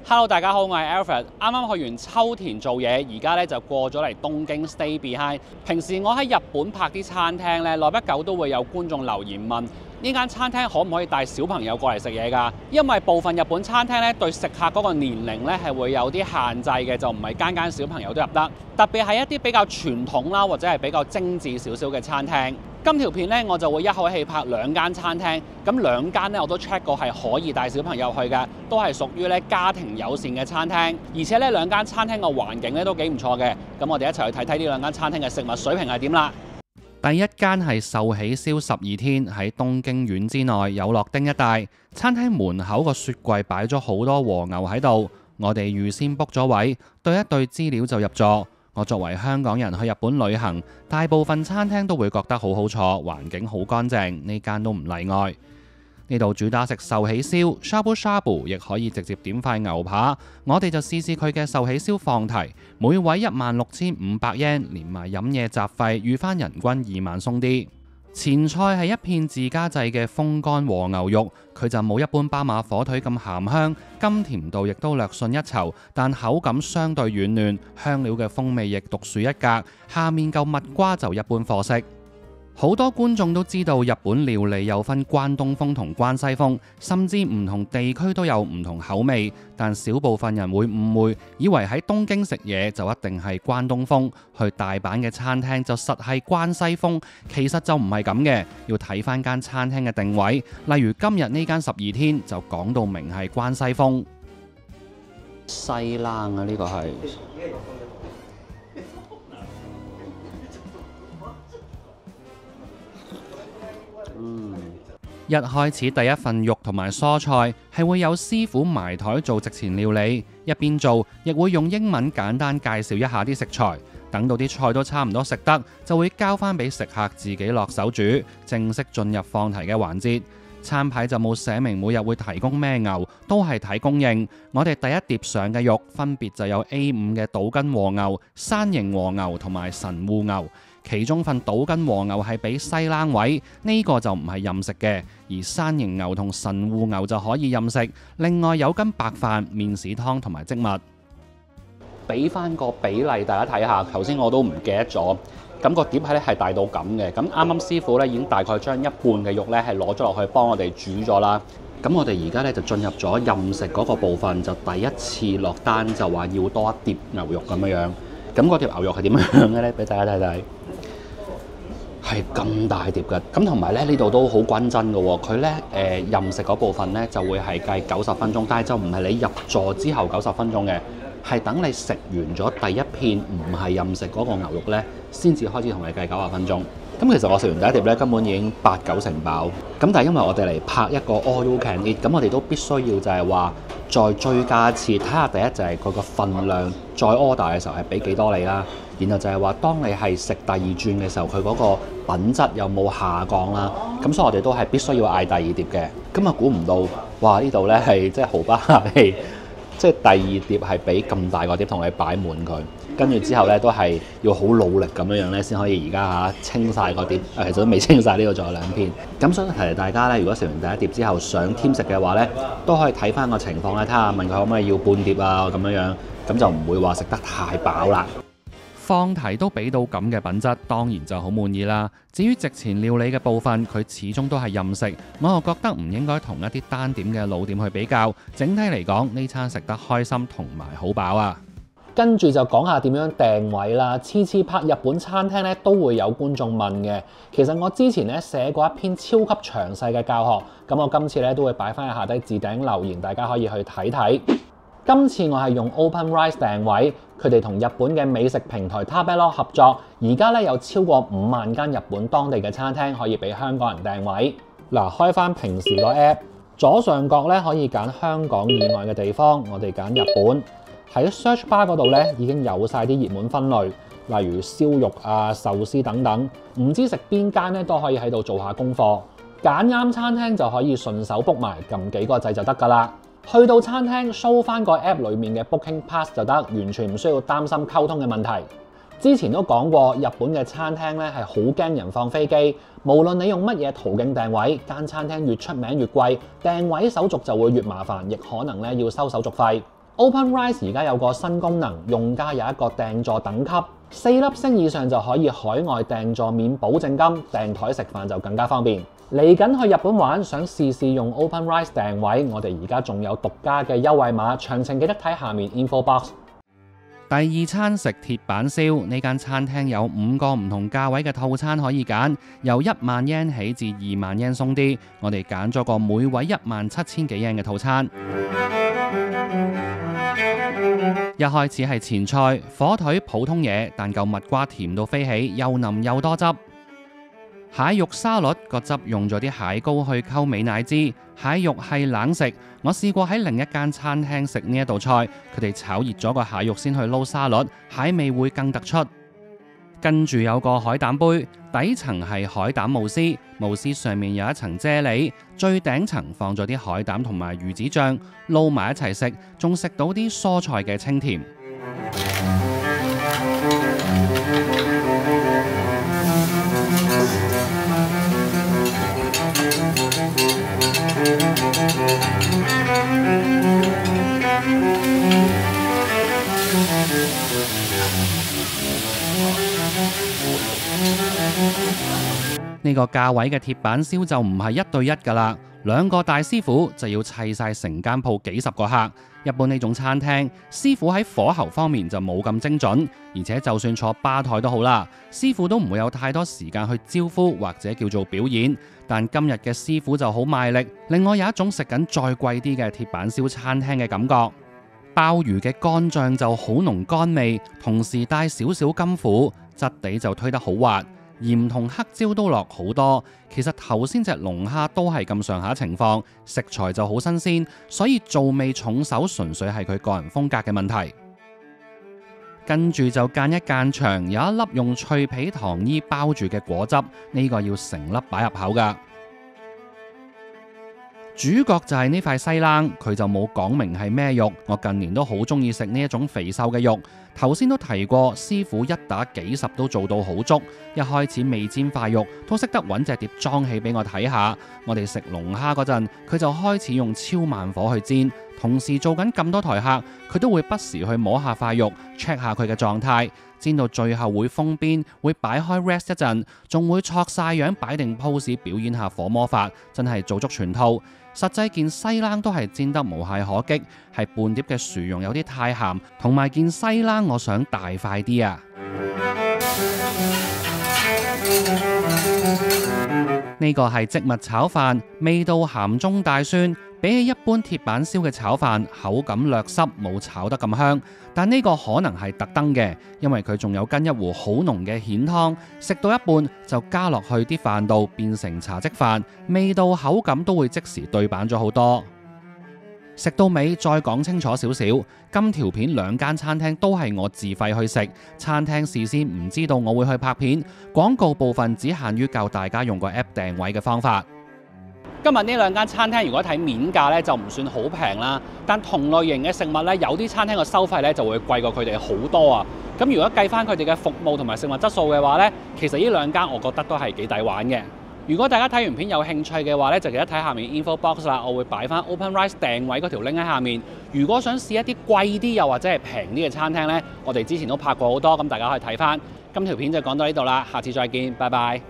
Hello， 大家好，我係 Alfred， 啱啱去完秋田做嘢，而家咧就過咗嚟東京 stay behind。平時我喺日本拍啲餐廳咧，耐不久都會有觀眾留言問呢間餐廳可唔可以帶小朋友過嚟食嘢㗎？因為部分日本餐廳咧對食客嗰個年齡咧係會有啲限制嘅，就唔係間間小朋友都入得。特別係一啲比較傳統啦，或者係比較精緻少少嘅餐廳。今條片咧我就會一口氣拍兩間餐廳，咁兩間咧我都 check 過係可以帶小朋友去嘅，都係屬於咧家庭友善嘅餐廳，而且呢兩間餐廳嘅環境咧都幾唔錯嘅。咁我哋一齊去睇睇呢兩間餐廳嘅食物水平係點啦。第一間係壽喜燒12天，喺東京丸之內有樂町一帶。餐廳門口個雪櫃擺咗好多和牛喺度，我哋預先 book 咗位，對一對資料就入座。我作為香港人去日本旅行，大部分餐廳都會覺得好好坐，環境好乾淨，呢間都唔例外。呢度主打食壽喜燒 ，shabu shabu 亦可以直接點塊牛扒。我哋就試試佢嘅壽喜燒放題，每位16,500 yen，連埋飲嘢雜費，預翻人均2萬鬆啲。前菜係一片自家製嘅風乾和牛肉，佢就冇一般巴馬火腿咁鹹香，甘甜度亦都略遜一籌，但口感相對軟嫩，香料嘅風味亦獨樹一格。下面嚿蜜瓜就一般貨色。好多觀眾都知道日本料理有分關東風同關西風，甚至唔同地區都有唔同口味，但少部分人會誤會，以為喺東京食嘢就一定係關東風，去大阪嘅餐廳就實係關西風，其實就唔係咁嘅，要睇翻間餐廳嘅定位。例如今日呢間12天就講到明係關西風。西冷啊，呢個係。一開始第一份肉同埋蔬菜係會有師傅埋台做席前料理，一邊做亦會用英文簡單介紹一下啲食材。等到啲菜都差唔多食得，就會交翻俾食客自己落手煮，正式進入放題嘅環節。餐牌就冇寫明每日會提供咩牛，都係睇供應。我哋第一碟上嘅肉分別就有 A5 嘅島根和牛、山形和牛同埋神戶牛。其中份島根和牛係俾西冷位，呢個就唔係任食嘅，而山形牛同神戶牛就可以任食。另外有羹白飯、麵豉湯同埋漬物。俾翻個比例大家睇下，頭先我都唔記得咗。咁個碟咧係大到咁嘅，咁啱啱師傅咧已經大概將一半嘅肉咧係攞咗落去幫我哋煮咗啦。咁我哋而家咧就進入咗任食嗰個部分，就第一次落單就話要多一碟牛肉咁樣樣。咁嗰碟牛肉係點樣嘅咧？俾大家睇睇。係咁大碟嘅，咁同埋咧呢度都好均真嘅喎。佢咧任食嗰部分咧就會係計90分鐘，但係就唔係你入座之後90分鐘嘅，係等你食完咗第一片唔係任食嗰個牛肉咧，先至開始同你計90分鐘。咁其實我食完第一碟咧根本已經8-9成飽，咁但係因為我哋嚟拍一個 all you can eat，咁我哋都必須要就係話再追加一次，睇下第一就係佢個份量，再 order 嘅時候係俾幾多你啦。然後就係話，當你係食第二轉嘅時候，佢嗰個品質有冇下降啦？咁所以我哋都係必須要嗌第二碟嘅。咁啊估唔到，哇！呢度咧係即係毫不客氣，即係第二碟係俾咁大個碟同你擺滿佢。跟住之後咧都係要好努力咁樣樣咧，先可以而家清晒個碟。其實都未清晒，呢度仲有2片。咁所以提大家咧，如果食完第一碟之後想添食嘅話咧，都可以睇翻個情況咧，睇下問佢可唔可以要半碟啊咁樣樣，咁就唔會話食得太飽啦。放題都俾到咁嘅品質，當然就好滿意啦。至於席前料理嘅部分，佢始終都係任食，我又覺得唔應該同一啲單點嘅老店去比較。整體嚟講，呢餐食得開心同埋好飽啊！跟住就講下點樣訂位啦。次次拍日本餐廳咧，都會有觀眾問嘅。其實我之前咧寫過一篇超級詳細嘅教學，咁我今次咧都會擺翻喺下低置頂留言，大家可以去睇睇。今次我係用 OpenRice 訂位，佢哋同日本嘅美食平台 Tabelog 合作，而家咧有超過5萬間日本當地嘅餐廳可以俾香港人訂位。嗱，開翻平時個 app， 左上角咧可以揀香港以外嘅地方，我哋揀日本。喺 search bar 嗰度咧已經有晒啲熱門分類，例如燒肉啊、壽司等等，唔知食邊間咧都可以喺度做下功課，揀啱餐廳就可以順手 book 埋，撳幾個掣就得㗎啦。去到餐廳 show 翻個 app 裡面嘅 booking pass 就得，完全唔需要擔心溝通嘅問題。之前都講過，日本嘅餐廳咧係好驚人放飛機，無論你用乜嘢途徑訂位，間餐廳越出名越貴，訂位手續就會越麻煩，亦可能咧要收手續費。OpenRice 而家有個新功能，用家有一個訂座等級，4粒星以上就可以海外訂座免保證金，訂台食飯就更加方便。嚟緊去日本玩，想試試用 OpenRice 訂位，我哋而家仲有獨家嘅優惠碼，詳情記得睇下面 info box。第二餐食鐵板燒，呢間餐廳有5個唔同價位嘅套餐可以揀，由1萬 yen 起至2萬 yen 鬆啲。我哋揀咗個每位17000幾 yen 嘅套餐。一開始係前菜，火腿普通嘢，但嚿蜜瓜甜到飛起，又腍又多汁。蟹肉沙律個汁用咗啲蟹膏去溝美乃滋，蟹肉係冷食。我試過喺另一間餐廳食呢一道菜，佢哋炒熱咗個蟹肉先去撈沙律，蟹味會更突出。跟住有個海膽杯，底層係海膽慕斯，慕斯上面有一層啫喱，最頂層放咗啲海膽同埋魚子醬，撈埋一齊食，仲食到啲蔬菜嘅清甜。呢個價位嘅鐵板燒就唔係1對1㗎啦，2個大師傅就要砌晒成間鋪幾十個客。一般呢種餐廳，師傅喺火候方面就冇咁精準，而且就算坐吧台都好啦，師傅都唔會有太多時間去招呼或者叫做表演。但今日嘅師傅就好賣力，令我有一種食緊再貴啲嘅鐵板燒餐廳嘅感覺。鮑魚嘅乾醬就好濃乾味，同時帶少少甘苦，質地就推得好滑。鹽同黑椒都落好多，其實頭先隻龍蝦都係咁上下情況，食材就好新鮮，所以做味重手純粹係佢個人風格嘅問題。跟住就間一間長，有一粒用脆皮糖衣包住嘅果汁，呢個要成粒擺入口㗎。主角就係呢塊西冷，佢就冇講明係咩肉。我近年都好中意食呢一種肥瘦嘅肉。頭先都提過，師傅一打幾十都做到好足。一開始未煎塊肉，都識得揾隻碟裝起俾我睇下。我哋食龍蝦嗰陣，佢就開始用超慢火去煎，同時做緊咁多台客，佢都會不時去摸下塊肉 check 下佢嘅狀態。煎到最後會封邊，會擺開 rest 一陣，仲會錯晒樣擺定 pose 表演下火魔法，真係做足全套。實際件西冷都係煎得無懈可擊，係半碟嘅薯蓉有啲太鹹，同埋件西冷我想大塊啲啊！呢個係植物炒飯，味道鹹中帶酸，比起一般鐵板燒嘅炒飯，口感略濕，冇炒得咁香。但呢個可能係特登嘅，因為佢仲有跟一壺好濃嘅蜆湯，食到一半就加落去啲飯度，變成茶漬飯，味道口感都會即時對版咗好多。食到尾再講清楚少少，今條片2間餐廳都係我自費去食，餐廳事先唔知道我會去拍片，廣告部分只限於教大家用個 app 訂位嘅方法。今日呢2間餐廳如果睇面價咧就唔算好平啦，但同類型嘅食物咧有啲餐廳嘅收費咧就會貴過佢哋好多啊。咁如果計翻佢哋嘅服務同埋食物質素嘅話咧，其實呢2間我覺得都係幾抵玩嘅。如果大家睇完片有興趣嘅話咧，就記得睇下面 info box 啦，我會擺翻 OpenRice 訂位嗰條 link 喺下面。如果想試一啲貴啲又或者係平啲嘅餐廳咧，我哋之前都拍過好多，咁大家可以睇翻。今條片就講到呢度啦，下次再見，拜拜。